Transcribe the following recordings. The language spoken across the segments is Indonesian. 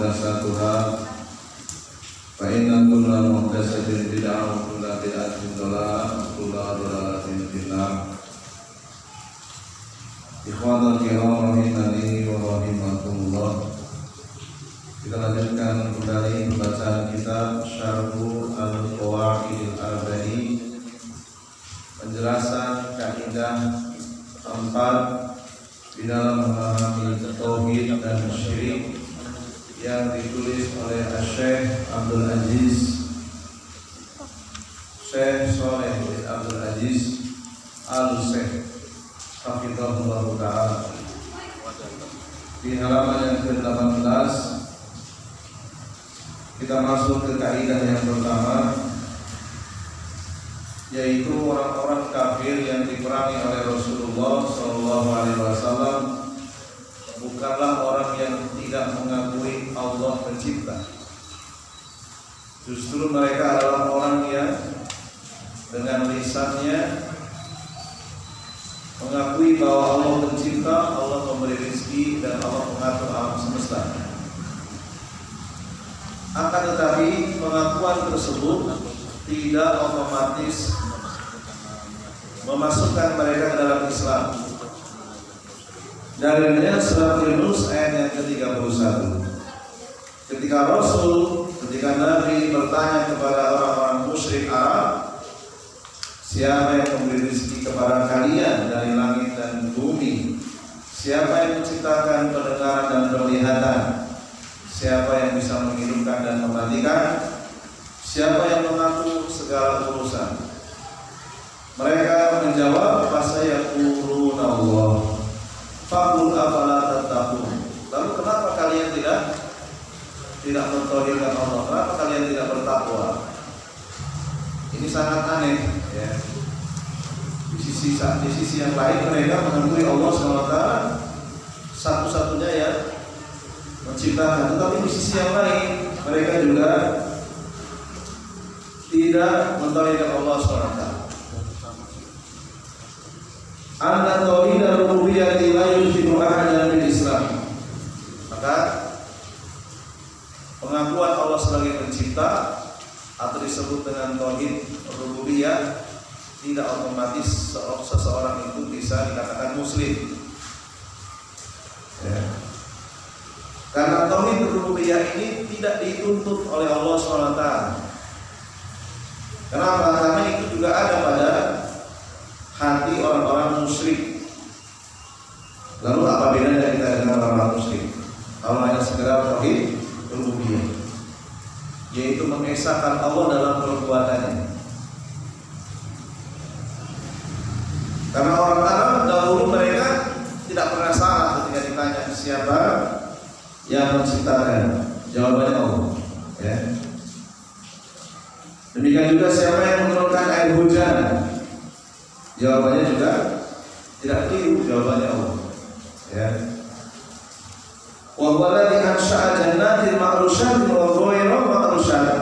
محدثاتها فإن كل محدثة بدعة وكل بدعة ضلالة وكل ضلالة في النار. Ikhwatal kiram rahimani wa rahimakumullah. Kita lanjutkan kembali pembacaan kitab Syarhu Al-Qawaidil Arba'i, penjelasan kaidah keempat di dalam memahami tauhid dan syirik yang ditulis oleh Syekh Abdul Aziz Syekh Shaleh bin Abdul Aziz Al-Syekh hafizahullah ta'ala. Di halaman yang ke-18 kita masuk ke kaidah yang pertama, yaitu orang-orang kafir yang diperangi oleh Rasulullah SAW bukanlah orang yang tidak mengakui Allah pencipta. Justru mereka adalah orang yang dengan lisannya mengakui bahwa Allah pencipta, Allah memberi rezeki, dan Allah mengatur alam semesta. Akan tetapi pengakuan tersebut tidak otomatis memasukkan mereka ke dalam Islam. Dalilnya surat Yunus ayat yang ke-31. Ketika Nabi bertanya kepada orang-orang musyrik Arab, siapa yang memberi rezeki kepada kalian dari langit dan bumi? Siapa yang menciptakan pendengaran dan penglihatan? Siapa yang bisa menghidupkan dan mematikan? Siapa yang mengatur segala urusan? Mereka menjawab, fasayaquluna Allah. Faqul afala tattaqun. Lalu kenapa kalian tidak mentauhidkan Allah? Kenapa kalian tidak bertakwa? Ini sangat aneh, ya. Di sisi yang lain mereka mengakui Allah SWT satu-satunya yang menciptakan, tetapi di sisi yang lain mereka juga tidak mentauhidkan Allah SWT. Anna tauhid ar-rububiyyah la yushriku ahadan bil Islam. Maka pengakuan Allah sebagai pencipta atau disebut dengan tauhid rububiyah tidak otomatis seseorang itu bisa dikatakan muslim, ya. Karena tauhid rububiyah ini tidak dituntut oleh Allah SWT. Kenapa? Karena itu juga ada pada hati orang-orang musyrik. Lalu apa bedanya kita dengan orang-orang musyrik? Kalau hanya sekedar tauhid rububiyah, yaitu mengesahkan Allah dalam perbuatannya. Karena orang Arab dahulu mereka tidak pernah salah ketika ditanya siapa yang menciptakan, jawabannya Allah, ya. Demikian juga siapa yang menurunkan air hujan, jawabannya juga tidak keliru, jawabannya Allah, ya. Wa huwa alladhi ansha'a jannatin ma'rushatin wa ghayra ma'rushatin.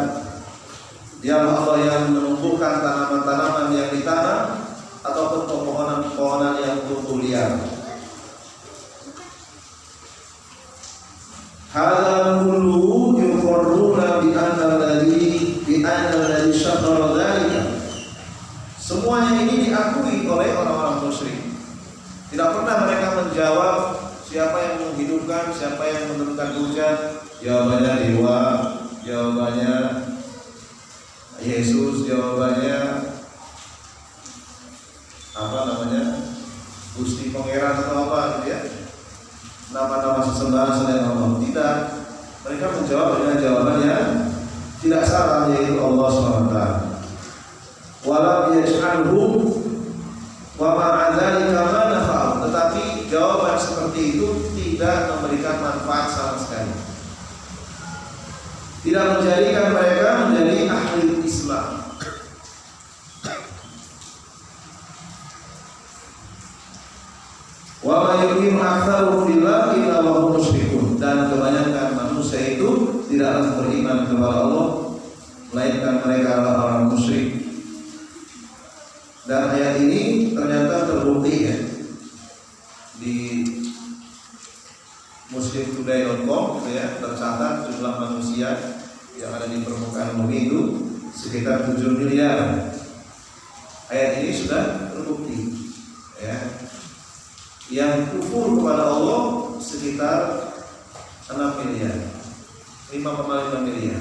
Dialah Allah yang menumbuhkan tanaman-tanaman yang ditanam ataupun pepohonan-pepohonan yang tumbuh liar. Hadza kulluhu yuqarruna bi anna alladhi syaqqara dzalika. Semuanya ini diakui oleh orang-orang musyrik. Tidak pernah mereka menjawab siapa yang menghidupkan, siapa yang menurunkan hujan. Jawabannya dewa, jawabannya Yesus, jawabannya Gusti Pangeran atau apa gitu, ya. Nama-nama sesembahan selain Allah. Tidak. Mereka menjawab dengan jawaban yang tidak salah, yaitu Allah SWT. Walam yaj'alhum wa ma'adzalika ma nafa'u. Tetapi jawaban seperti itu tidak memberikan manfaat sama sekali. Tidak menjadikan mereka menjadi ahli Islam. Wa ma yu'minu aktsaruhum billahi illa wa hum musyrikun. Dan kebanyakan manusia itu tidaklah beriman kepada Allah melainkan mereka adalah orang musyrik. Dan ayat ini ternyata terbukti, ya, di muslimtoday.com gitu ya, tercatat jumlah manusia yang ada di permukaan bumi itu sekitar 7 miliar. Ayat ini sudah terbukti ya. Yang kufur kepada Allah sekitar 6 miliar, 5,5 miliar.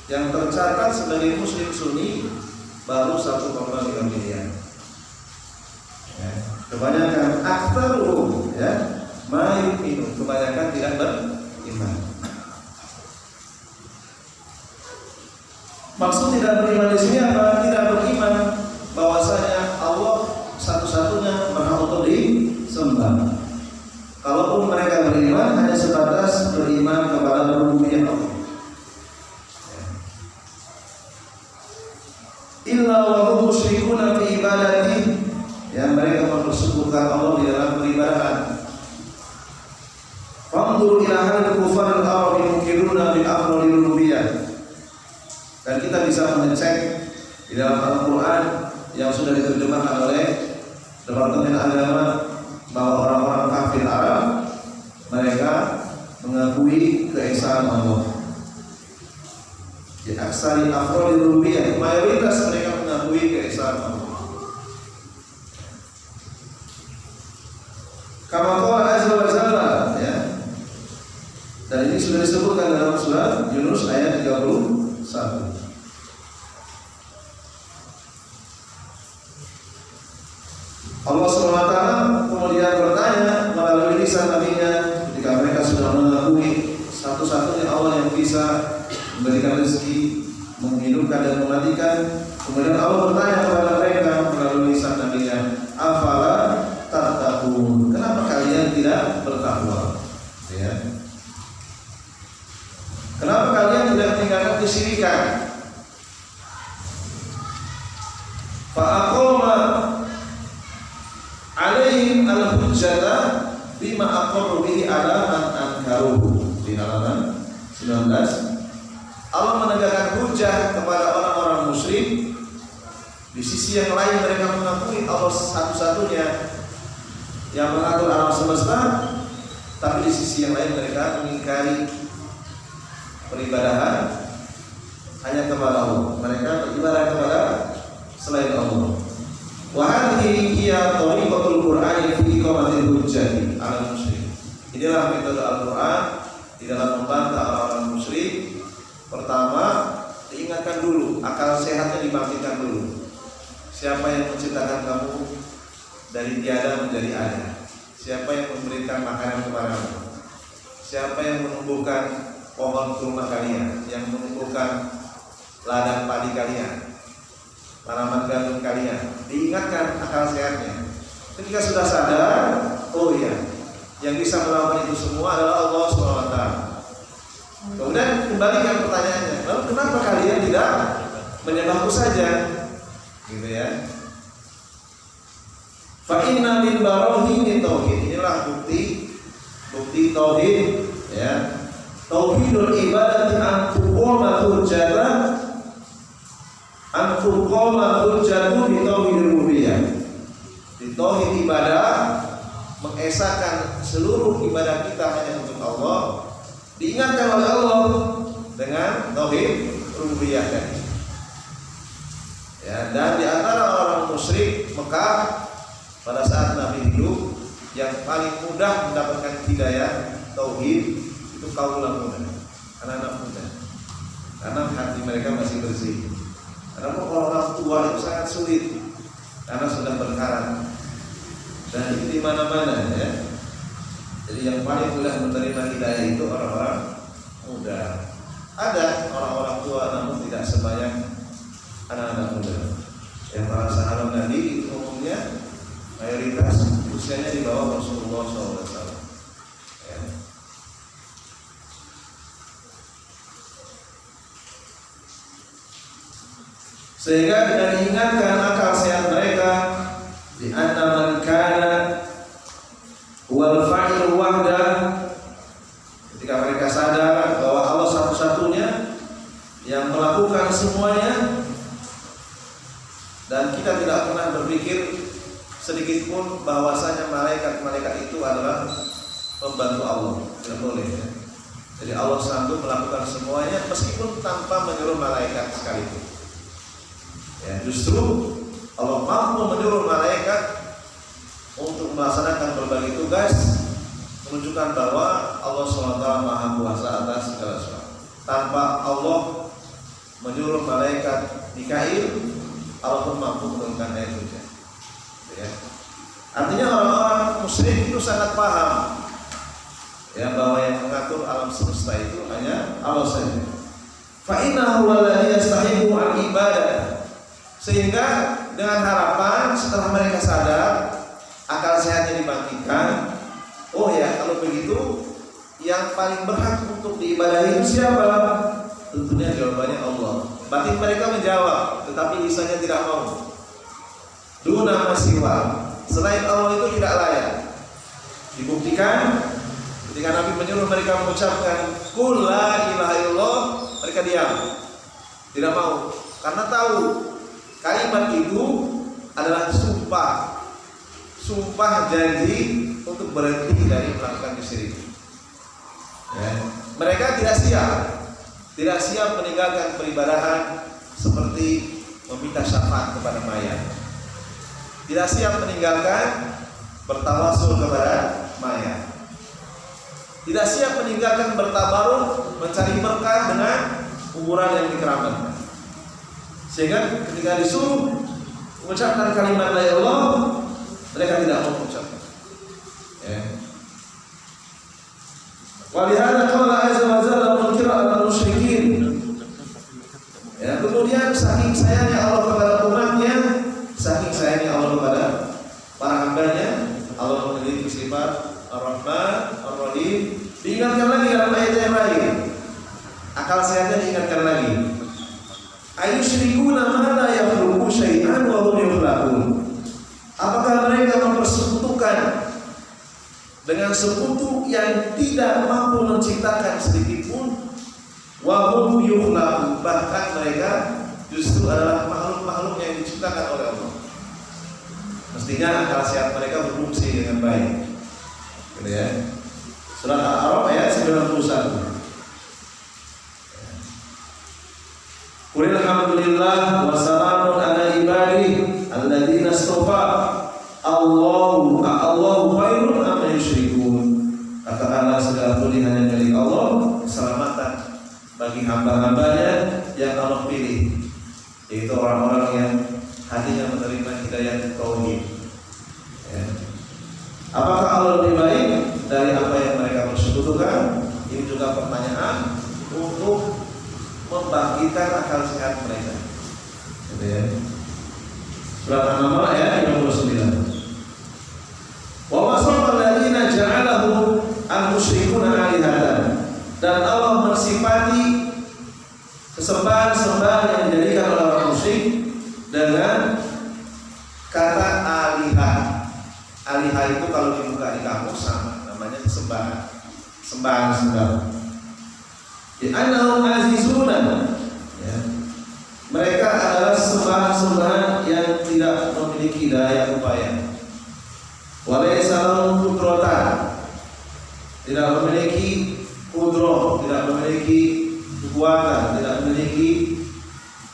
Yang tercatat sebagai muslim sunni baru 1,5 miliar. Ya. Kebanyakan aktsaruhum ya, mayu'minu, kebanyakan tidak beriman. Maksud tidak beriman di sini apa? Tidak beriman bahwasanya Allah satu-satunya berhak untuk disembah. Kalaupun mereka beriman, hanya sebatas beriman kepada rububiyah Allah. Illa wa hum musyrikuna fi ibadati, ya mereka mempersekutukan Allah di dalam peribadahan. Fanzur ila hal kufar al-arab yukiruna bil afdal rububiyah. Dan kita bisa mengecek di dalam Al-Quran yang sudah diterjemahkan oleh Departemen Agama bahwa orang-orang kafir Arab mereka mengakui keesaan Allah. Di aksari afrodil rubiyah, mayoritas mereka mengakui keesaan Allah. Kama qala azza wa jalla ya. Dan ini sudah disebutkan dalam surah Yunus ayat 31. Allah SWT kemudian bertanya melalui lisan nabinya ketika mereka sudah mengakui satu-satunya Allah yang bisa memberikan rezeki, menghidupkan dan mematikan. Kemudian Allah bertanya kepada mereka melalui lisan nabinya, afala tattaqun, kenapa kalian tidak bertakwa? Ya. Kenapa kalian tidak meninggalkan kesyirikan? Fa'aqama alaihim al-hujjata bima aqarru bihi ala man ankaruhu. Di halaman 19 Allah menegakkan hujjah kepada orang-orang musyrik. Di sisi yang lain mereka mengakui Allah satu-satunya yang mengatur alam semesta, tapi di sisi yang lain mereka mengingkari peribadahan hanya kepada Allah. Mereka beribadah kepada selain Allah. Wa hadhihi hiya tariqatul Qur'ani fi iqamatil hujjati 'alal musyrik. Inilah metode Al-Qur'an di dalam membantah orang-orang musyrik. Pertama, diingatkan dulu, akal sehatnya dibangkitkan dulu. Siapa yang menciptakan kamu dari tiada menjadi ada? Siapa yang memberikan makanan kepadamu? Siapa yang menumbuhkan pohon kurma kalian, yang menumbuhkan ladang padi kalian, tanaman gandum kalian? Diingatkan akal sehatnya. Ketika sudah sadar, oh iya, yang bisa melakukan itu semua adalah Allah SWT. Kemudian kembalikan pertanyaannya, lalu kenapa kalian tidak menyembahku saja? Gitu ya. Fa inna min barahini tauhid. Inilah bukti tauhid ya. Tauhidul ibadati an tuqama hujjatu bi tauhidil rububiyah. Di tauhid ibadah mengesahkan seluruh ibadah kita hanya untuk Allah, diingatkan oleh Allah dengan tauhid rububiyah tadi. Ya, dan di antara orang musyrik Mekah pada saat Nabi hidup, yang paling mudah mendapatkan hidayah tauhid itu kaum muda, anak-anak muda, karena hati mereka masih bersih. Karena orang tua itu sangat sulit karena sudah berkarat dan itu di mana-mana ya. Jadi yang paling mudah menerima hidayah itu orang-orang muda. Ada orang-orang tua namun tidak sebanyak anak-anak muda. Yang para sahabat Nabi itu umumnya mayoritas usianya di bawah Rasulullah SAW. Ya. Sehingga dengan diingatkan akal sehat mereka di anna man kana wal fa'il wahda, ketika mereka sadar bahwa Allah satu-satunya yang melakukan semuanya, dan kita tidak pernah berpikir sedikit pun bahwasanya malaikat-malaikat itu adalah membantu Allah, tidak boleh ya. Jadi Allah sanggup melakukan semuanya meskipun tanpa menyuruh malaikat sekalipun. Ya, justru Allah mampu menyuruh malaikat untuk melaksanakan berbagai tugas, menunjukkan bahwa Allah SWT Maha Kuasa atas segala sesuatu. Tanpa Allah menyuruh malaikat Mikail, Allah pun mampu menurunkan air hujan. Ya. Artinya orang-orang musyrik itu sangat paham ya bahwa yang mengatur alam semesta itu hanya Allah saja. Fa innahu alladhi yastahiqu al-ibadah. Sehingga dengan harapan setelah mereka sadar, akal sehatnya dibangkitkan, oh ya kalau begitu yang paling berhak untuk diibadahi itu siapa? Tentunya jawabannya Allah. Batin mereka menjawab, tetapi lisannya tidak mau. Duna masiwa, selain Allah itu tidak layak. Dibuktikan ketika Nabi menyuruh mereka mengucapkan Qul la ilaha illallah, mereka diam, tidak mau, karena tahu kalimat itu adalah sumpah janji untuk berhenti dari melakukan kesyirikan. Ya. Mereka tidak siap meninggalkan peribadahan seperti meminta syafaat kepada mayat. Tidak siap meninggalkan bertawasul kepada mayat. Tidak siap meninggalkan bertabaruk, mencari berkah dengan kuburan yang dikeramatkan. Sehingga ketika disuruh mengucapkan kalimat la ilaha illallah, mereka tidak mau mengucapkan. Ya. Walihada qala azza wa jalla munkiran al-musyrikin. Ya, kemudian saking sayangnya Allah kepada umatnya, saking sayangnya Allah kepada para hambanya, Allah memiliki sifat Ar-Rahman, Ar-Rahim. Diingatkan lagi dalam ayat yang lain. Akal sehatnya diingatkan lagi. Ayusyrikuna ma la yakhluqu syai'an wa hum yukhlaqun. Apakah mereka mempersekutukan dengan sekutu yang tidak mampu menciptakan sedikit pun, wa hum yukhlaqun, bahkan mereka justru adalah makhluk-makhluk yang diciptakan oleh Allah. Mestinya akal sehat mereka berfungsi dengan baik. Gitu ya. Surat Al-A'raf ayat 91. Qul alhamdulillah wa salamun ala ibadihi alladzina istafa Allahu khairun amma yusyrikun. Katakanlah segala puji hanya milik Allah, keselamatan bagi hamba-hambanya yang Allah pilih, yaitu orang-orang yang hatinya menerima hidayah tauhid. Ya. Apakah Allah lebih baik dari apa yang mereka persekutukan? Ini juga pertanyaan untuk membangkitkan akal sehat mereka. Gitu ya. Surat An-Naml ayat 59. Wa wasafal ladzina ja'alahu al-musyrikuna 'alihatan. Dan Allah mensifati kesembahan-sembahan yang dijadikan oleh orang musyrik dengan kata alihah. Alihah itu kalau dibuka di kamus sama, namanya kesembahan, sembahan-sembahan. Annahum azizuna, ya. Mereka adalah sembahan-sembahan yang tidak memiliki daya upaya. Walaysa lahum qudratan, tidak memiliki kudroh, tidak memiliki kekuatan, tidak memiliki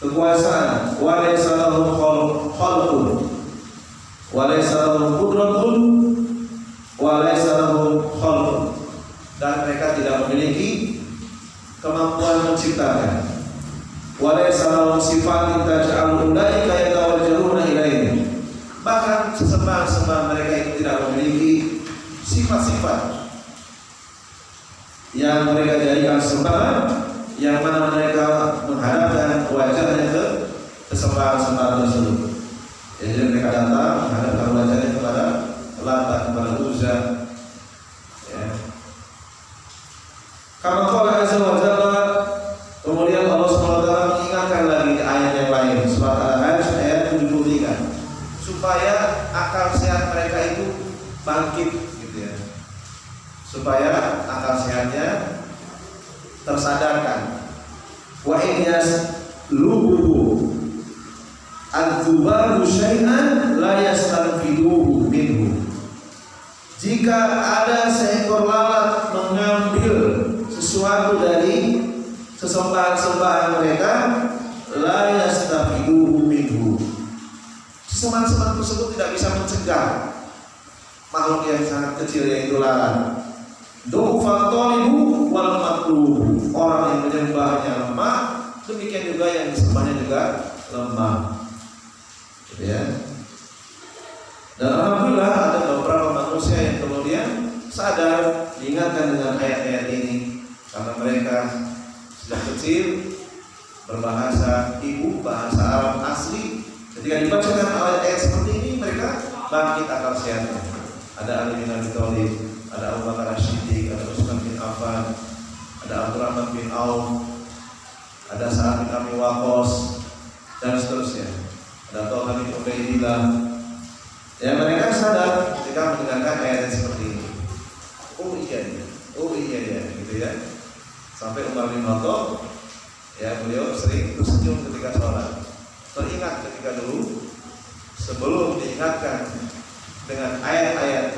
kekuasaan. Walaysa lahum khalqun, walaysa lahum qudratun, walaysa lahum khalqun, dan mereka tidak memiliki kemampuan menciptakan. Walaysa lahum sifatin taj'alu ulaika yatawajjahuna ilaihi. Bahkan sesembahan-sembahan mereka itu tidak memiliki sifat-sifat yang mereka jadikan sembahan, yang mana mereka menghadapkan wajahnya ke sembahan-sembahan tersebut. Jadi mereka datang menghadapkan wajahnya kepada Lata, kepada Uzza. Ya. Kama qala azza wa jalla, kemudian Allah SWT mengingatkan lagi di ayat yang lain, surat Al-Hajj ayat 73, supaya akal sehat mereka itu bangkit, gitu ya. Supaya akal sehatnya tersadarkan. Wa in yaslubuhu adzubaru syai'an la yastanfiduhu minhu. jika ada seekor lalat mengambil sesuatu dari sesembahan-sembahan mereka, la yastafiduhu minhu, sesembahan-sembahan tersebut tidak bisa mencegah makhluk yang sangat kecil yaitu lalat. Du'fa talibu wal matlubu, orang yang menyembahnya lemah, demikian juga yang disembahnya juga lemah. Gitu ya. Dan alhamdulillah ada beberapa manusia yang kemudian sadar, diingatkan dengan ayat-ayat ini, karena mereka sudah kecil berbahasa ibu, bahasa Arab asli. Ketika dibacakan ayat-ayat seperti ini, mereka bangkit akal sehatnya. Ada Ali bin Abi Thalib, ada Abu Bakar As-Siddiq, ada Utsman bin Affan, ada Abdurrahman bin Auf, ada Sa'ad bin Abi Waqqas, dan seterusnya. Ada Thalib bin Ubaidillah. Ya, mereka sadar ketika mendengarkan ayat seperti ini. Oh iya, gitu ya. Sampai Umar bin Khattab, ya beliau sering tersenyum ketika sholat. Teringat ketika dulu sebelum diingatkan dengan ayat-ayat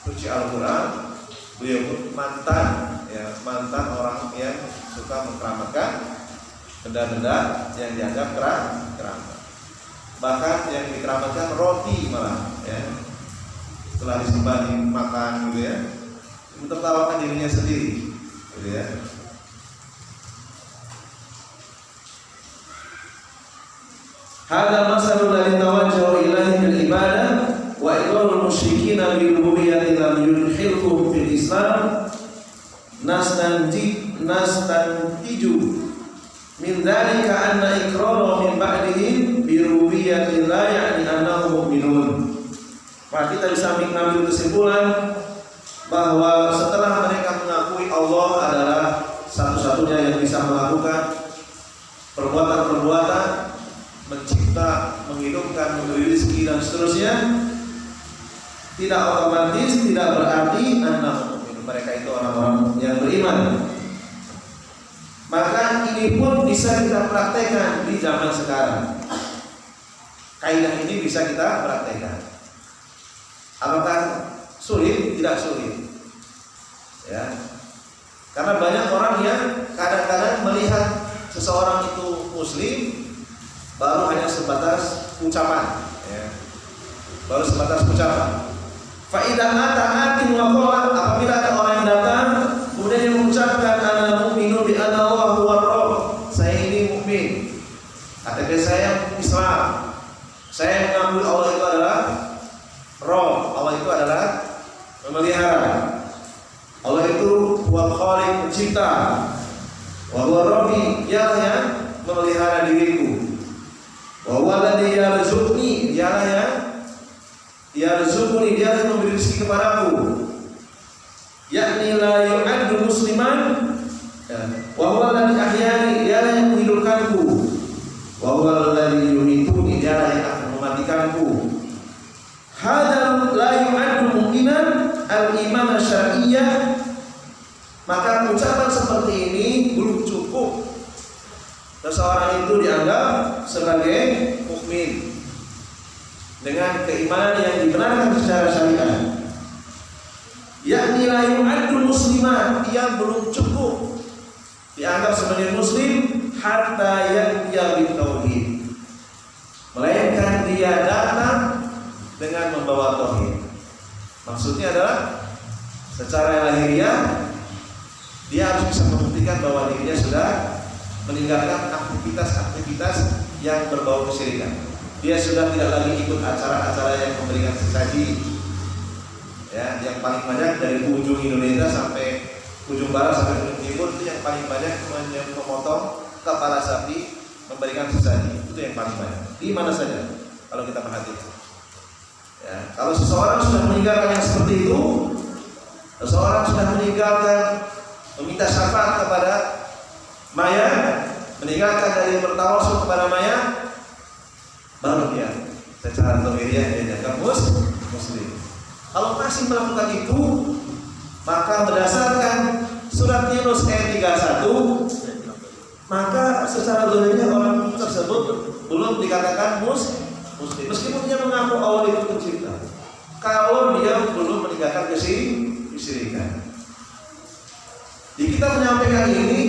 suci Al-Quran, beliau pun mantan orang yang suka mengkeramatkan benda-benda yang dianggap keramat. Bahkan yang dikeramatkan roti malah, ya. Setelah disembah dimakan gitu ya, mentertawakan dirinya sendiri, gitu ya. Hada masalul ladzi tawajjahu ilaihi bil ibadah wa iqrarul musyrikin bi rububiyyati lam yudkhilhum fil Islam nastantiju min dzalika anna iqrara min ba'dihim bi rububiyyati la ya'ni annahum mu'minun. Maka kita bisa mengambil kesimpulan bahwa setelah mereka mengakui Allah adalah satu-satunya yang bisa melakukan perbuatan-perbuatan, mencipta, menghidupkan, memberi rezeki dan seterusnya, tidak otomatis, tidak berarti mereka itu orang-orang yang beriman. Maka ini pun bisa kita praktekkan di zaman sekarang. Kaidah ini bisa kita praktekkan. Apakah sulit? Tidak sulit. Ya. Karena banyak orang yang kadang-kadang melihat seseorang itu muslim baru hanya sebatas ucapan, ya. Baru sebatas ucapan. Fa idza ata atin wa qala, apabila ada orang yang datang kemudian dia mengucapkan ana mu'minu bi anna Allah huwa rabb, saya ini mukmin, KTP saya Islam, saya mengakui Allah itu adalah Rabb, Allah itu adalah memelihara, Allah itu huwal khaliq, pencipta, wa huwa rabbi, dialah yang memelihara diriku, wa huwa alladzi yarzuqni, dialah yang yarzuqni, dialah yang memberi rezeki kepadaku, yakni la yu'addu musliman, wa huwa alladzi ahyani, dialah yang menghidupkanku, wa huwa alladzi yumituni, dialah yang akan mematikanku. Hadza la yu'addu mu'minan al-iman syar'iyyah. Maka ucapan seperti ini belum cukup seseorang itu dianggap sebagai mukmin dengan keimanan yang dibenarkan secara syariat. Yakni la yu'addu musliman, dia belum cukup dianggap sebagai muslim hatta ya'tiya bit tauhid, melainkan dia datang dengan membawa tauhid. Maksudnya adalah secara lahiriah dia harus bisa membuktikan bahwa dirinya sudah meninggalkan aktivitas-aktivitas yang berbau kesyirikan. Dia sudah tidak lagi ikut acara-acara yang memberikan sesaji. Ya, yang paling banyak dari ujung Indonesia sampai ujung barat sampai ujung timur itu yang paling banyak memotong kepala sapi memberikan sesaji. Itu yang paling banyak. Di mana saja kalau kita perhatikan. Ya, kalau seseorang sudah meninggalkan yang seperti itu, seseorang sudah meninggalkan meminta syafaat kepada mayat, meninggalkan dari bertawasul kepada mayat, baru dia secara lahiriah dia dianggap muslim. Kalau masih melakukan itu, maka berdasarkan surat Yunus ayat 31, maka secara lahiriah orang tersebut belum dikatakan muslim, meskipun dia mengaku Allah itu pencipta. Kalau dia belum meninggalkan Jadi kita menyampaikan ini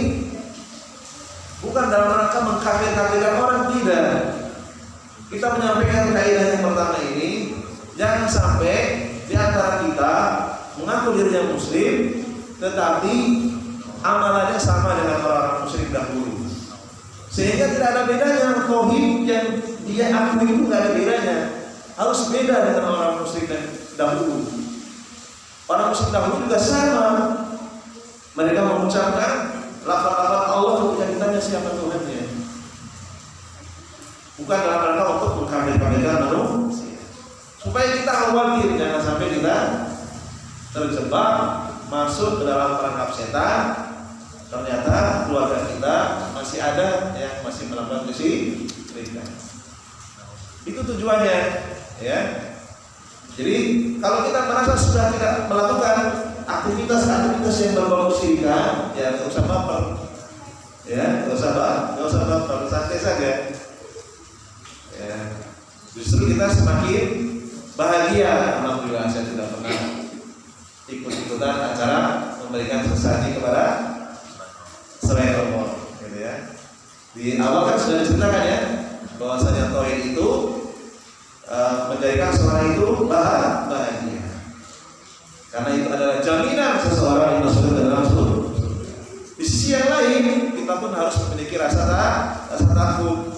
bukan dalam rangka mengkafir-kafirkan orang, tidak. Kita menyampaikan kaidah yang pertama ini, jangan sampai di antara kita mengaku dirinya muslim tetapi amalannya sama dengan orang-orang musyrik dahulu. Sehingga tidak ada bedanya tauhid yang dia akui itu tidak ada bedanya. Harus beda dengan orang musyrik dahulu. Orang musyrik dahulu juga sama. Mereka mengucapkan lafaz-lafaz Allah ketika ditanya siapa Tuhannya. Bukan dalam rangka untuk mengkafir-kafirkan manusia. Supaya kita khawatir jangan sampai kita terjebak masuk ke dalam perangkap setan. Ternyata keluarga kita masih ada yang masih melakukan kesyirikan. Itu tujuannya, ya. Jadi kalau kita merasa sudah tidak melakukan aktivitas yang berbau kesyirikan, ya nggak usah baper, ya nggak usah baper, santai saja. Ya, justru kita semakin bahagia. Alhamdulillah saya tidak pernah ikut-ikutan acara memberikan sesaji kepada selain Allah, gitu ya. Di awal kan sudah diceritakan ya bahwasanya tauhid itu menjadikan seorang itu bahagia. Karena itu adalah jaminan seseorang yang masuk ke dalam surga. Di sisi yang lain kita pun harus memiliki rasa takut.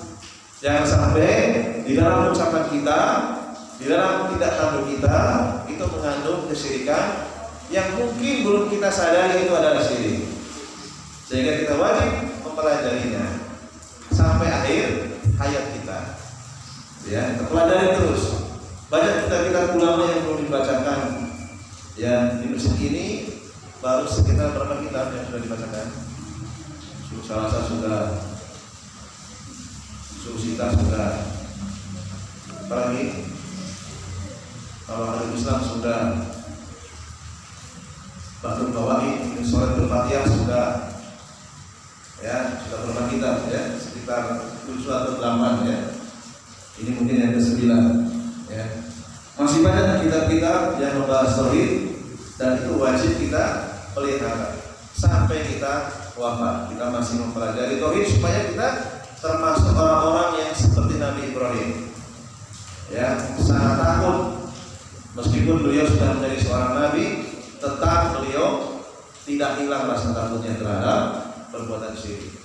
Jangan sampai di dalam ucapan kita, di dalam tindak tanduk kita itu mengandung kesyirikan yang mungkin belum kita sadari itu adalah syirik. Sehingga kita wajib mempelajarinya sampai akhir hayat kita. Ya, kita pelajari terus. Banyak kitab-kitab ulama yang belum dibacakan. Ya, di masjid ini baru sekitar berapa kitab yang sudah dibacakan? Salasa sudah, Susita sudah. Apalagi kalau ada Islam sudah. Batul Bawaid, Sholat Al-Fatihah sudah. Ya, sudah berapa kitab ya, sekitar 7 atau 8 ya. Ini mungkin yang ke-9 ya. Masih banyak kitab-kitab yang membahas tauhid dan itu wajib kita pelihara sampai kita wafat. Kita masih mempelajari tauhid supaya kita termasuk orang-orang yang seperti Nabi Ibrahim. Ya, sangat takut meskipun beliau sudah menjadi seorang nabi, tetap beliau tidak hilang rasa takutnya terhadap perbuatan syirik.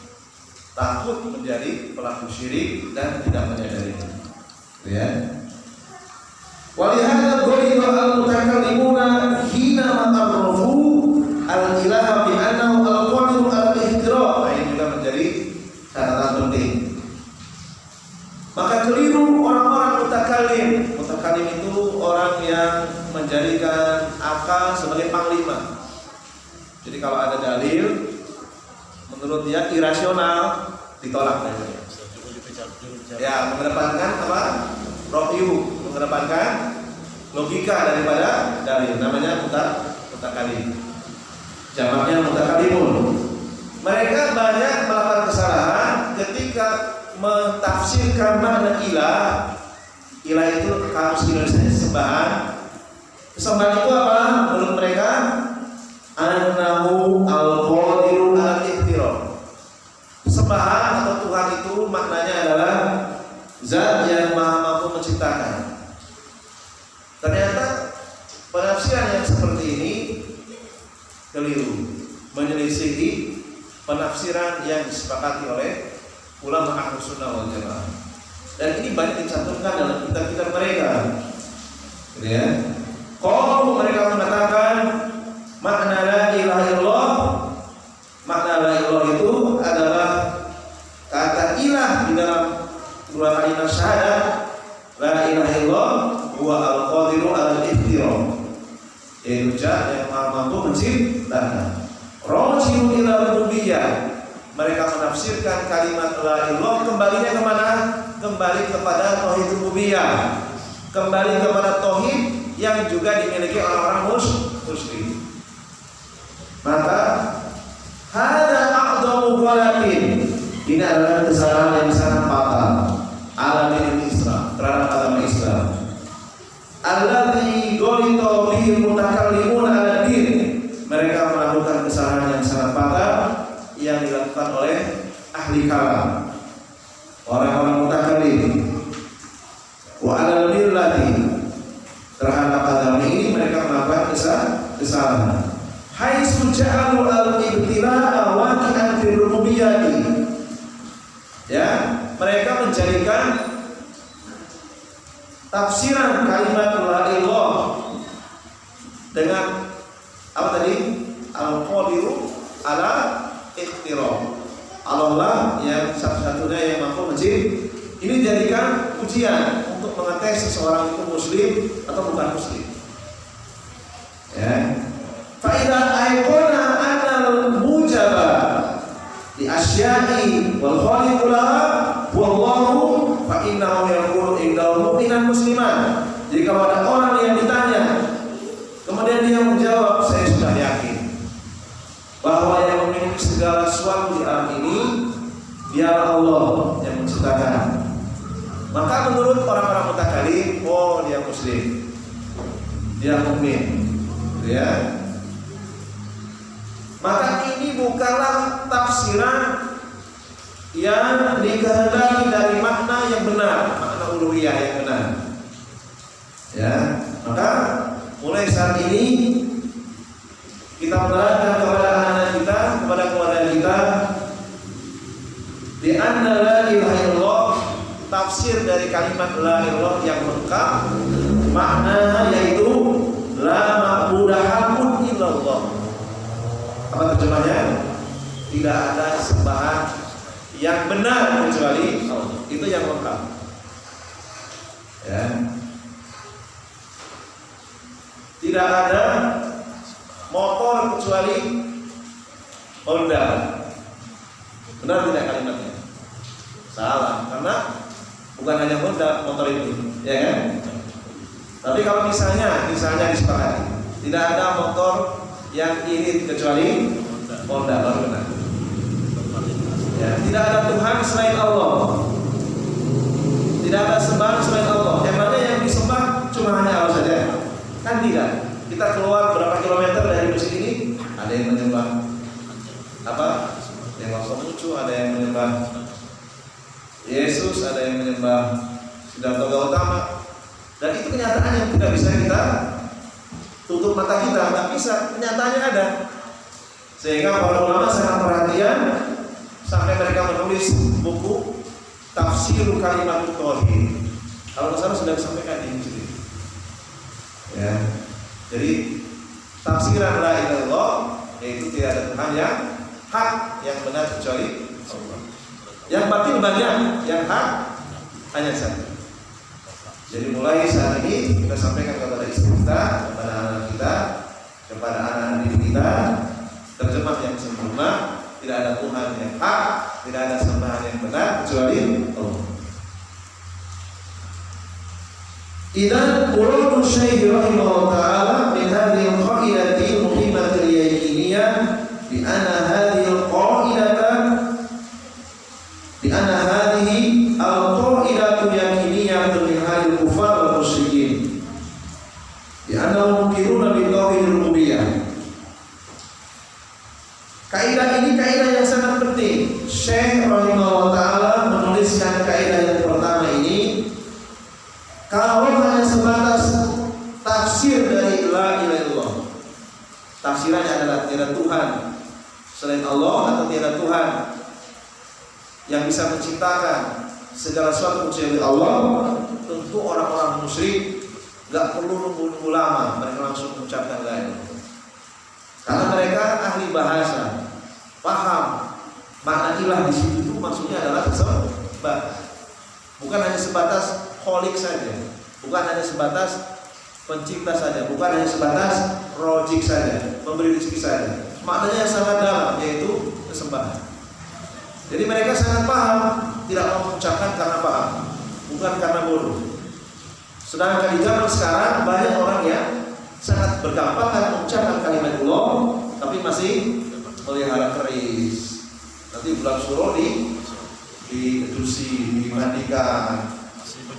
Takut menjadi pelaku syirik dan tidak menyadarinya. Ya. Walihada qulina al-mutakallimuna hina ma'arrafu al-ilaha bi annahu al-qadiru al-ihtira'. Ini juga menjadi catatan penting. Maka keliru orang-orang mutakallim. Mutakallim itu orang yang menjadikan akal sebagai panglima. Jadi kalau ada dalil menurut dia irasional ditolak. Ya, mengedepankan apa? Rohyu, mengedepankan logika daripada dalil. Namanya mutakallim. Jamaknya mutakallimun. Mereka banyak melakukan kesalahan ketika mentafsirkan makna ilah. Ilah itu kamus Indonesia sembahan. Sembahan itu apa? Menurut mereka annahu al-qadiru al-ihtira'. Sembahan atau Tuhan itu maknanya adalah zat yang maha mampu menciptakan. Ternyata penafsiran yang seperti ini keliru, menyelisihi penafsiran yang disepakati oleh ulama Ahlus Sunnah wal Jamaah. Dan ini banyak dicantumkan dalam kitab-kitab mereka. Ya. Kalau mereka mengatakan makna la ilaha illallah, makna la ilaha itu adalah kata ilah di dalam dua kalimat syahadat la ilaha illallah huwa al-qadiru al-ihtira'. Yaitu zat yang maha mampu menciptakan. Raji'un ila rububiyyah. Mereka menafsirkan kalimat la ilaha kembalinya kemana? Kembali kepada tauhid rububiyah. Kembali kepada tauhid yang juga dimiliki orang-orang musyrik. Maka hada a'dhamu dhalatin. Ini adalah kesalahan yang sangat fatal ala dinil Islam, terhadap agama Islam. Alladzi ghalita bihi mutakallimun ala din. Mereka melakukan kesalahan yang sangat ahli kalam, orang-orang mutakallim, wa alal millati, terhadap agama ini mereka melakukan kesalahan. Haitsu ja'alu al-ibtila'a waqi'an fi rububiyyati. Ya, mereka menjadikan tafsiran kalimat la ilah dengan apa tadi? Al-qadiru ala ikhtirah. Allah yang satu-satunya yang mampu menciptakan. Ini jadikan ujian untuk mengetes seseorang itu muslim atau bukan muslim. Ya. Fa idza ayqana anna al-mujaba li asya'i wal khaliqu laha wallahu fa innahu yaqulu indahu mu'minan musliman. Jadi kalau ada orang yang ditanya kemudian dia menjawab, saya sudah yakin bahwa yang memiliki segala sesuatu di alam ini dialah Allah yang menciptakan. Maka menurut orang-orang mutakallim, oh dia muslim, dia mukmin, ya. Maka ini bukanlah tafsiran yang dikehendaki dari makna yang benar, makna uluhiyah yang benar. Ya, maka mulai saat ini kita menerangkan kepada anak kita, kepada keluarga kita, di anna la ilaha illallah, tafsir dari kalimat la ilallah yang lengkap maknanya yaitu la ma'budu haqqun illallah. Apa terjemahnya? Tidak ada sembahan yang benar kecuali Allah. Itu yang lengkap. Ya. Tidak ada motor kecuali Honda. Benar tidak kalimatnya? Salah, karena bukan hanya Honda motor itu, ya kan? Tapi kalau misalnya disepakati, tidak ada motor yang irit kecuali Honda, baru benar. Ya, tidak ada Tuhan selain Allah, tidak ada sembahan selain Allah. Emangnya yang disembah cuma hanya Allah saja? Kan tidak. Kita keluar berapa kilometer dari masjid ini, ada yang menyembah apa? Yang langsung lucu, ada yang menyembah Yesus, ada yang menyembah Siddhartha Gautama, dan itu kenyataan yang tidak bisa kita tutup mata kita, nggak bisa, kenyataannya ada. Sehingga para ulama sangat perhatian sampai mereka menulis buku Tafsirul Kalimat Tauhid. Kalau salah sudah disampaikan di sini. Ya, jadi tafsiran la ilaha illallah yaitu tidak ada Tuhan yang hak yang benar kecuali Allah. Yang batin banyak, yang hak hanya satu. Jadi mulai saat ini kita sampaikan kepada istri kita, kepada anak kita, kepada anak-anak didik kita, terjemah yang sempurna, tidak ada Tuhan yang hak, tidak ada sembahan yang benar kecuali Allah. Idan uradu syekh rahimahullah ta'ala min hadhihi al-qa'idati muhimmatul yakiniyah bi anna hadhihi al-qa'idata bi anna hadhihi al-qa'idatu yakiniyah min halil kufar wal musyrikin bi annahum muqirruna bi tauhid rububiyyah. Kaidah ini kaidah yang sangat penting. Syekh rahimahullah ta'ala menuliskan kaidah yang pertama ini. Kalau hanya sebatas tafsir dari la ilaha illallah, tafsirannya adalah tiada Tuhan selain Allah atau tiada Tuhan yang bisa menciptakan segala sesuatu kecuali Allah, tentu orang-orang musyrik gak perlu nunggu lama, mereka langsung mengucapkan la ilaha illallah. Karena mereka ahli bahasa, paham makna ilah di situ itu maksudnya adalah sembah, bukan hanya sebatas kholik saja, bukan hanya sebatas pencipta saja, bukan hanya sebatas rojik saja, memberi rezeki saja. Maknanya sangat dalam, yaitu kesembahan. Jadi mereka sangat paham, tidak mau mengucapkan karena paham, bukan karena bodoh. Sedangkan di zaman sekarang banyak orang yang sangat bergampangan mengucapkan kalimat Allah, tapi masih melihara keris. Nanti bulan Syuro diedusi, dimandikan.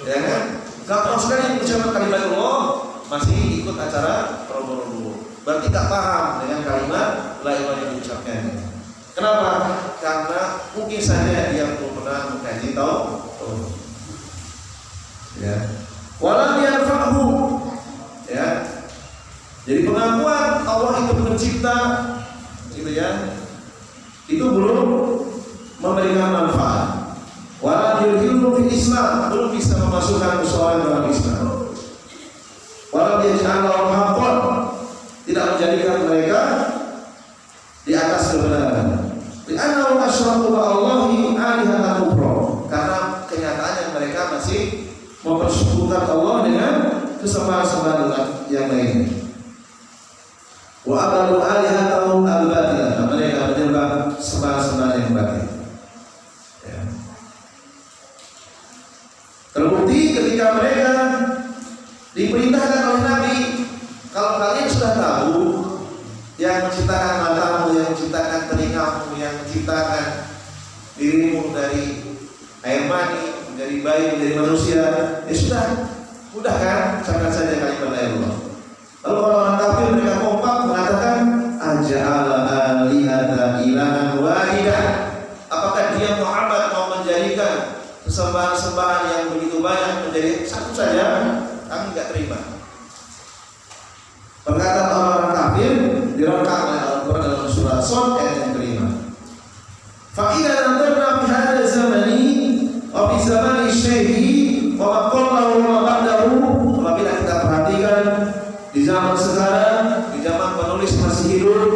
Ya kan? Gampang sekali mengucapkan kalimat Allah, masih ikut acara robo-robo. Berarti tak paham dengan kalimat la ilaha yang diucapkan. Kenapa? karena mungkin saja dia belum pernah mengkaji tauhid. Ya. Walam yanfa'hu. Ya. Jadi pengakuan Allah itu pencipta, gitu ya, itu belum memberikan manfaat. Walam yudhiru fil Islam, belum bisa memasukkan seseorang dalam Islam. Walam yaj'alahum haqqan, tidak menjadikan mereka di atas kebenaran. Li'annahu asyraku ba'allahi alihatan ukhra, karena kenyataannya mereka masih mempersekutukan Allah dengan kesembahan-sembahan yang lain. Wa aqalu alihatahum al-batilah, mereka menyembah sembahan-sembahan yang batil. Ya. Terbukti ketika mereka diperintahkan oleh Nabi, kalau kalian sudah tahu yang menciptakan matamu, yang menciptakan telingamu, yang menciptakan dirimu dari air mani, dari bayi, dari manusia, ya sudah, mudah kan? Ucapkan saja kalimat Allah. Lalu orang kafir mereka kompak mengatakan aja'ala alihata ilahan wahidah. Apakah dia Muhammad mau menjadikan sembahan-sembahan yang begitu banyak menjadi satu saja? Kami tidak terima. Perkataan orang kafir direkam oleh Al-Quran dalam surah Shad ayat yang kelima. Fa idza nadarna fi hadha zamani wa fi zamani syaihi wa maqallahu wa ba'dahu, apabila kita perhatikan di zaman sekarang, di zaman penulis masih hidup,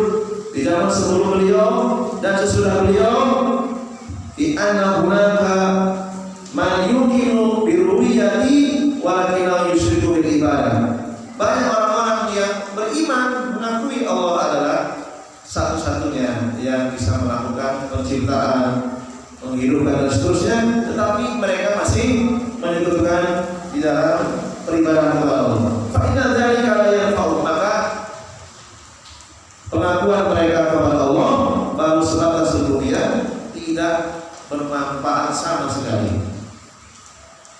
di zaman sebelum beliau dan sesudah beliau, di anna hunaka man yumkinu birubiyyati walakin la yusyriku bil ibadah. Banyak orang-orang yang beriman mengakui Allah adalah satu-satunya yang bisa melakukan penciptaan, menghidupkan dan seterusnya, tetapi mereka masih menyekutukan di dalam peribadahan kepada Allah. Fa inna dzalika la yanfa'u, maka pengakuan mereka kepada Allah baru sebatas rububiyah, tidak bermanfaat sama sekali.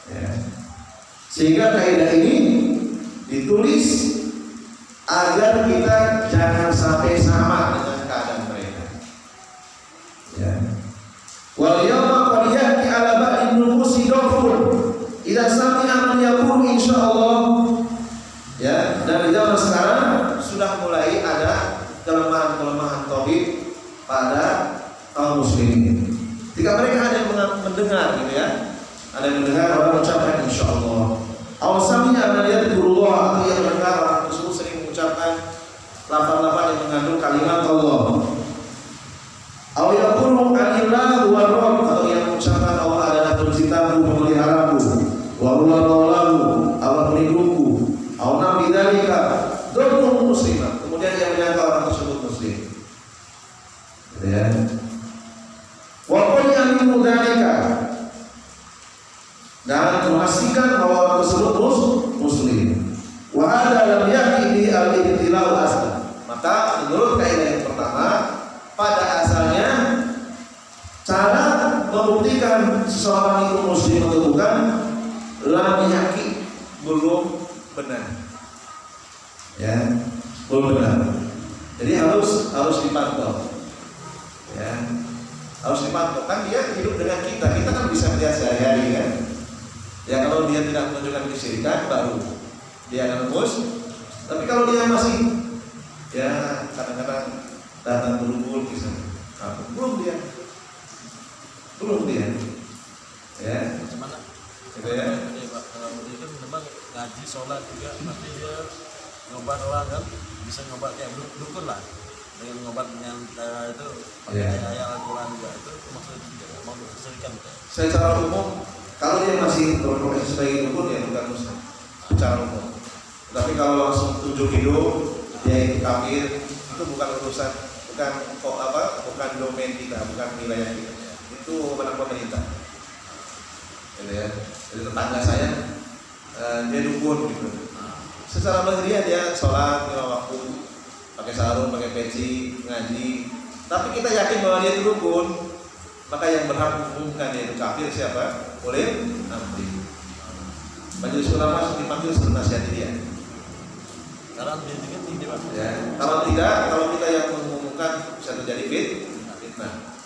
Ya. Sehingga kaidah ini ditulis agar kita jangan sampai sama dengan keadaan mereka. Ya. Wal yawma qad ya'ti 'ala ba'din nufusi dhafun idza sami'a man yaqulu insyaallah. Ya, dan di zaman sekarang sudah mulai ada kelemahan-kelemahan tauhid pada kaum muslimin. Jika mereka ada yang mendengar gitu ya, ada yang mendengar orang mengucapkan insyaallah, aw sami'a man yadhkurullah, atau yang mendengar orang tersebut sering mengucapkan lafaz-lafaz yang mengandung kalimat Allah. Aw yaqulu anillahu wa rabb, atau yang mengucapkan Allah adalah penciptaku, pemeliharaku, wa huwa maulahu, Allah pelindungku, aw nabi dzalika dzunnu muslimah, kemudian dia menyangka orang tersebut muslim. Gitu ya. Wa qul yaminu dzalika, dan memastikan bahwa orang tersebut muslim. Wa ada lam yaqini al-ibtilau aslan. Maka menurut kaidah yang pertama, pada asalnya cara membuktikan seseorang itu muslim atau bukan lam yaqin, belum benar. Ya, belum benar. Jadi harus dipantau. Ya. Harus dipantau, kan dia hidup dengan kita kan bisa melihat sehari-hari kan. Ya, kalau dia tidak menunjukkan kesyirikan baru dia akan lupus. Tapi kalau dia masih ya kadang-kadang datang berumpul misalnya, belum dia ya macam mana gitu ya. Kalau dia kan memang ngaji sholat juga, tapi dia ngobat orang kan, bisa ngobat kayak dukun lah, dengan ngobat dengan itu pakai ayat Al-Quran juga, itu maksudnya tidak mau kesyirikan. Secara umum kalau dia masih berprofesi sebagai dukun ya bukan muslim secara umum. Tapi kalau langsung tunjuk hidup dia itu kafir, itu bukan urusan, bukan domain kita, bukan wilayah kita. Itu benar pemerintah. Gitu ya. Jadi tetangga saya dia dukun gitu. Secara lahiriah dia sholat 5 waktu, pakai sarung, pakai peci, ngaji. Tapi kita yakin bahwa dia itu dukun. Maka yang berhak mengumumkan dia itu kafir siapa? Oleh Nabi. Majelis ulama harus dipanggil serta nasihati dia. Karena dia juga tidak, ya. Kalau kita yang mengumumkan bisa terjadi fitnah.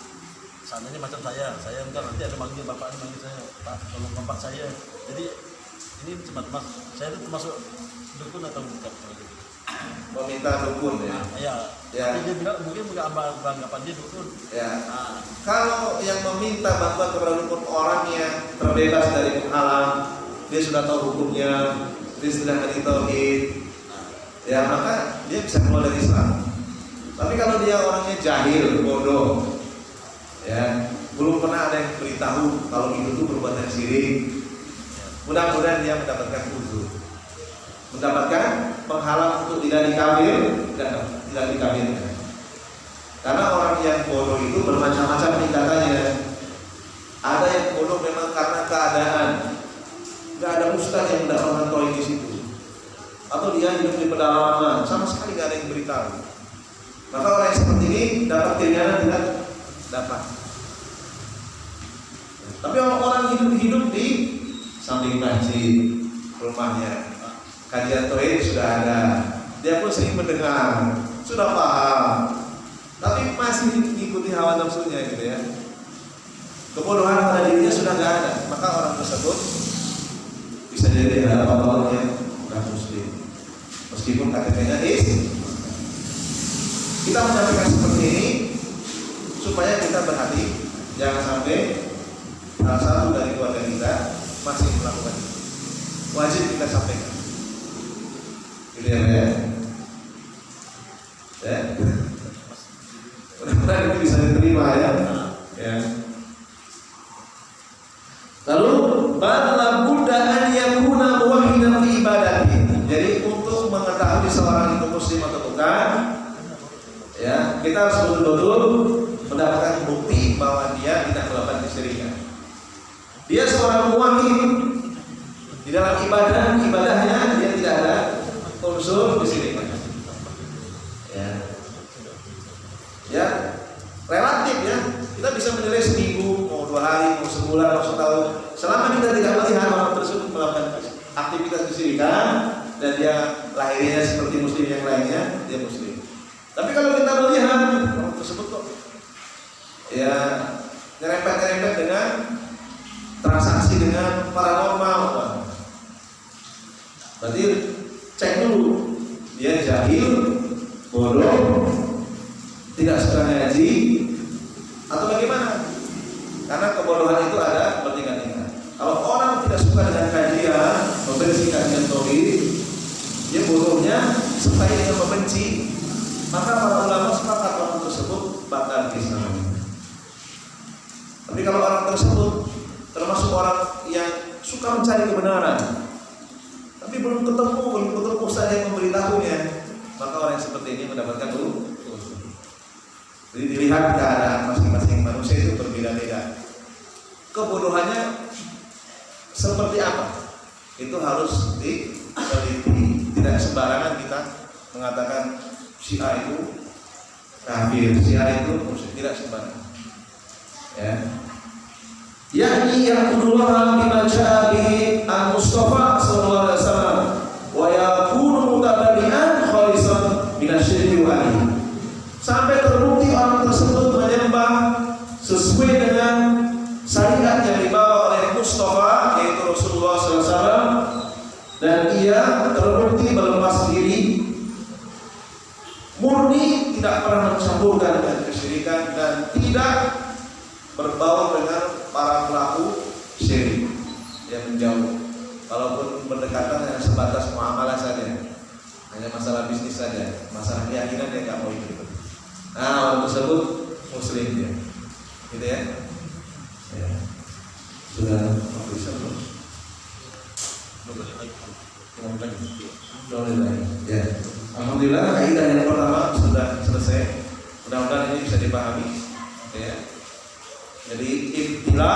seandainya macam saya enggak, nanti ada manggil bapak ini, manggil saya, Pak tolong bapak saya. Jadi ini mas saya itu termasuk dukun atau bukan? Meminta dukun ya. Ya. Tapi dia bilang mungkin nggak beranggapan dia dukun. Ya. Kalau yang meminta bantuan kepada dukun orang yang terbebas dari penghalang, dia sudah tahu hukumnya, dia sudah ngerti tauhid, ya maka dia bisa keluar dari Islam. Tapi kalau dia orangnya jahil, bodoh, ya belum pernah ada yang beritahu kalau itu tuh perbuatan syirik, mudah-mudahan dia mendapatkan uzur, mendapatkan penghalang untuk tidak dikafirkan. Karena orang yang bodoh itu bermacam-macam tingkatannya. Ada yang bodoh memang karena keadaan, nggak ada ustaz yang tidak mengetahui di situ, atau dia hidup di pedalaman, sama sekali nggak ada yang beritahu. Maka orang yang seperti ini dapat keringanan tidak dapat. Tapi orang hidup di samping masjid rumahnya, kajian tauhid sudah ada, dia pun sering mendengar, sudah paham, tapi masih mengikuti hawa nafsunya gitu ya. Kebodohan pada dirinya sudah nggak ada, maka orang tersebut bisa jadi orang yang bukan muslim, meskipun KTP-nya kita menyampaikan seperti ini supaya kita berhati, jangan sampai salah satu dari keluarga kita masih melakukan itu. Wajib kita sampaikan. Gitu ya, ya. Mudah-mudahan itu bisa diterima ya. Ya. Lalu bala Buddha an yakuna muwahhidan fi ibadati. Jadi untuk mengetahui seorang itu muslim atau bukan, ya kita harus betul-betul mendapatkan bukti bahwa dia tidak melakukan kesyirikan. Dia seorang muwahhid di dalam ibadahnya dia tidak ada unsur kesyirikan. Ya, relatif ya. Kita bisa menilai seminggu, mau 2 hari, mau sebulan, mau setahun. Selama kita tidak melihat orang tersebut melakukan aktivitas kesyirikan dan dia lahirnya seperti muslim yang lainnya, dia muslim. Tapi kalau kita melihat orang tersebut kok ya nyerempet-nyerempet dengan transaksi dengan paranormal, berarti cek dulu dia jahil, bodoh, tidak suka ngaji, atau bagaimana? Karena kebodohan itu ada bertingkat-tingkat. Kalau orang tidak suka dengan kajian, membenci kajian tauhid, dia bodohnya sertai dengan membenci, maka para ulama sepakat orang tersebut batal Islam. Tapi kalau orang tersebut termasuk orang yang suka mencari kebenaran, tapi belum ketemu ustaz yang memberitahunya, maka orang yang seperti ini mendapatkan uzur. Jadi dilihat keadaan masing-masing manusia itu berbeda-beda. Kebodohannya seperti apa? Itu harus diteliti. Tidak sembarangan kita mengatakan si A itu kafir, si A itu musyrik, tidak sembarangan. Ya. Yakni yaqulullah bima ja'a bi al-Mustafa sallallahu alaihi wasallam wa yakunu mutabadi'an khalisan minasyirki wa ahli. Sampai terbukti orang tersebut menyembah sesuai dengan syariat yang dibawa oleh Mustafa, yaitu Rasulullah SAW, dan ia terbukti berlepas diri, murni, tidak pernah mencampurkan dengan kesyirikan dan tidak berbaur dengan para pelaku syirik yang menjauh. Kalaupun berdekatan hanya sebatas muamalah saja, hanya masalah bisnis saja, masalah keyakinan dia nggak mau ikut. Nah, orang tersebut muslim dia, gitu ya. Ya. Sudah bisa belum? Ya. Alhamdulillah kaidah yang pertama sudah selesai. Mudah-mudahan ini bisa dipahami. Ya. Jadi ibtila,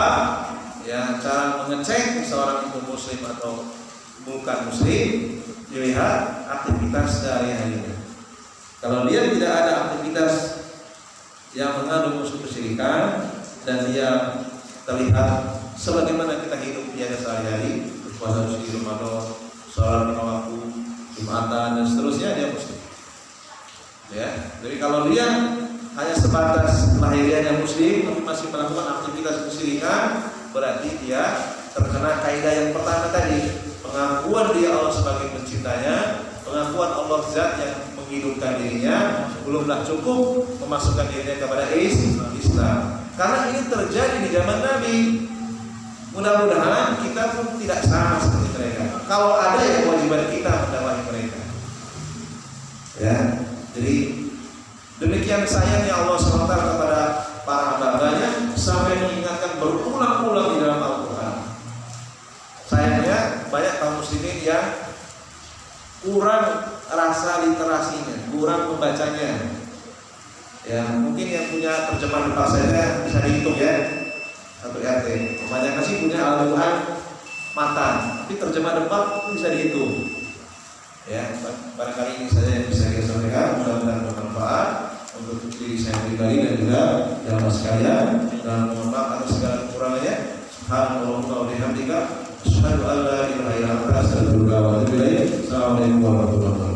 ya, cara mengecek seorang itu muslim atau bukan muslim dilihat aktivitas sehari-harinya. Kalau dia tidak ada aktivitas yang mengandung unsur kesyirikan dan dia terlihat sebagaimana kita hidup biasa sehari-hari, puasa suci Ramadan, sholat 5 waktu, Jumatan dan seterusnya, dia muslim. Ya, jadi kalau dia hanya sebatas lahiriahnya muslim tapi masih melakukan aktivitas kesyirikan, berarti dia terkena kaidah yang pertama tadi, pengakuan dia Allah sebagai penciptanya, pengakuan Allah zat yang menghidupkan dirinya, belumlah cukup memasukkan dirinya kepada Islam. Karena ini terjadi di zaman Nabi. Mudah-mudahan kita pun tidak sama seperti mereka. Kalau ada yang kewajiban kita mendakwahi mereka. Ya, jadi demikian sayangnya Allah SWT kepada para hamba-Nya sampai mengingatkan berulang-ulang di dalam Al-Quran. Sayangnya banyak kaum muslimin yang kurang rasa literasinya, kurang membacanya. Ya, mungkin yang punya terjemahan bahasa saja bisa dihitung ya. Satu RT. Kebanyakan sih punya Al-Quran matan, tapi terjemah depan itu bisa dihitung. Ya, barangkali ini saja yang bisa kita sampaikan. Mudah-mudahan bermanfaat untuk diri saya pribadi dan juga jamaah sekalian. Dan mohon maaf atas segala kekurangannya. Subhanallah wa bihamdika, asyhadu an la ilaha illa anta, astaghfiruka wa atubu ilaik. Assalamualaikum warahmatullahi wabarakatuh.